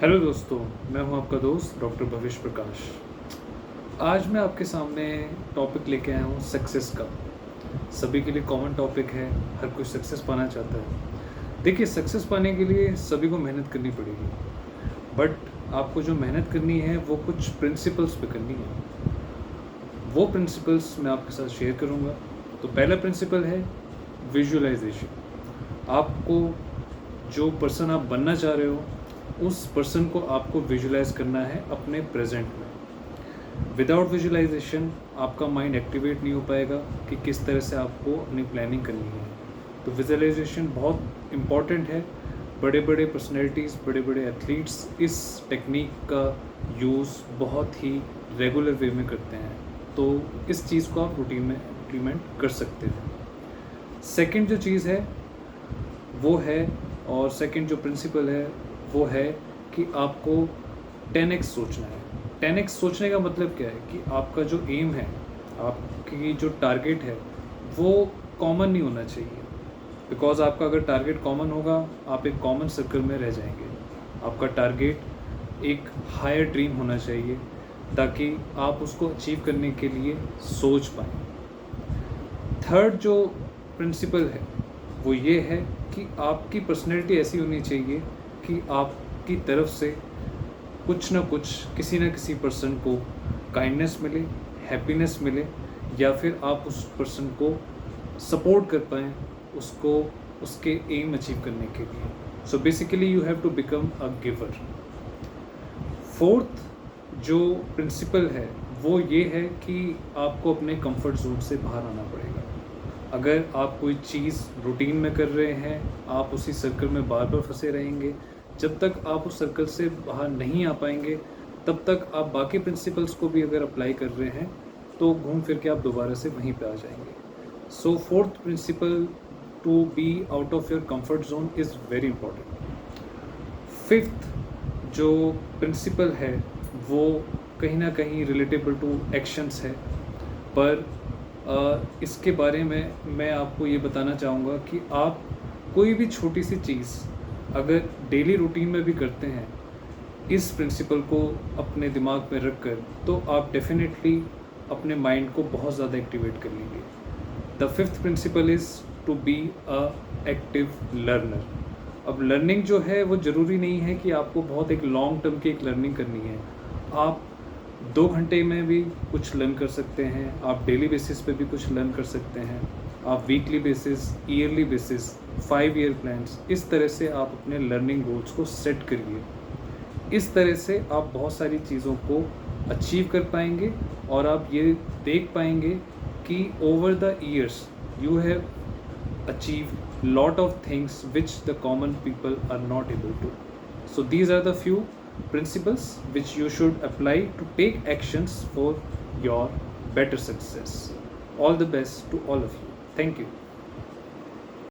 Hello दोस्तों, मैं हूं आपका दोस्त डॉक्टर भविष्य प्रकाश। आज मैं आपके सामने टॉपिक लेके आया हूं सक्सेस का। सभी के लिए कॉमन टॉपिक है, हर कोई सक्सेस पाना चाहता है। देखिए, सक्सेस पाने के लिए सभी को मेहनत करनी पड़ेगी, बट आपको जो मेहनत करनी है वो कुछ प्रिंसिपल्स पे करनी है। वो प्रिंसिपल्स मैं आपके साथ शेयर करूँगा। तो पहला प्रिंसिपल है विजुअलाइजेशन। आपको जो पर्सन आप बनना चाह रहे हो उस पर्सन को आपको विजुलाइज करना है अपने प्रेजेंट में। विदाउट विजुलाइजेशन आपका माइंड एक्टिवेट नहीं हो पाएगा कि किस तरह से आपको अपनी प्लानिंग करनी है। तो विजुअलाइजेशन बहुत इम्पॉर्टेंट है। बड़े बड़े पर्सनैलिटीज़, बड़े बड़े एथलीट्स इस टेक्निक का यूज़ बहुत ही रेगुलर वे में करते हैं। तो इस चीज़ को आप रूटीन में इम्प्लीमेंट कर सकते हैं। सेकंड जो चीज़ है वो है, और सेकंड जो प्रिंसिपल है वो है कि आपको 10x सोचना है। 10x सोचने का मतलब क्या है कि आपका जो एम है, आपकी जो टारगेट है वो कॉमन नहीं होना चाहिए। बिकॉज आपका अगर टारगेट कॉमन होगा आप एक कॉमन सर्कल में रह जाएंगे। आपका टारगेट एक हायर ड्रीम होना चाहिए ताकि आप उसको अचीव करने के लिए सोच पाएँ। थर्ड जो प्रिंसिपल है वो ये है कि आपकी पर्सनैलिटी ऐसी होनी चाहिए कि आपकी तरफ से कुछ ना कुछ, किसी ना किसी पर्सन को काइंडनेस मिले, हैप्पीनेस मिले, या फिर आप उस पर्सन को सपोर्ट कर पाएँ उसको उसके एम अचीव करने के लिए। So basically you have to become a giver. Fourth जो प्रिंसिपल है वो ये है कि आपको अपने कंफर्ट जोन से बाहर आना पड़ेगा। अगर आप कोई चीज़ रूटीन में कर रहे हैं, आप उसी सर्कल में बार बार फंसे रहेंगे। जब तक आप उस सर्कल से बाहर नहीं आ पाएंगे तब तक आप बाकी प्रिंसिपल्स को भी अगर अप्लाई कर रहे हैं तो घूम फिर के आप दोबारा से वहीं पे आ जाएंगे। So fourth principle, to be out of your comfort zone is very important. Fifth जो प्रिंसिपल है वो कहीं ना कहीं रिलेटेबल टू एक्शंस है, पर इसके बारे में मैं आपको ये बताना चाहूँगा कि आप कोई भी छोटी सी चीज़ अगर डेली रूटीन में भी करते हैं इस प्रिंसिपल को अपने दिमाग में रख कर, तो आप डेफिनेटली अपने माइंड को बहुत ज़्यादा एक्टिवेट कर लेंगे। The fifth principle is to be a active learner. अब लर्निंग जो है वो ज़रूरी नहीं है कि आपको बहुत एक लॉन्ग टर्म की एक लर्निंग करनी है। आप 2 घंटे में भी कुछ लर्न कर सकते हैं, आप डेली बेसिस पे भी कुछ लर्न कर सकते हैं, आप weekly basis, yearly basis, 5 year plans, इस तरह से आप अपने लर्निंग गोल्स को सेट करिए। इस तरह से आप बहुत सारी चीज़ों को अचीव कर पाएंगे और आप ये देख पाएंगे कि over the years you have achieve lot of things which the common people are not able to. So these are the few principles which you should apply to take actions for your better success. All the best to all of you. Thank you.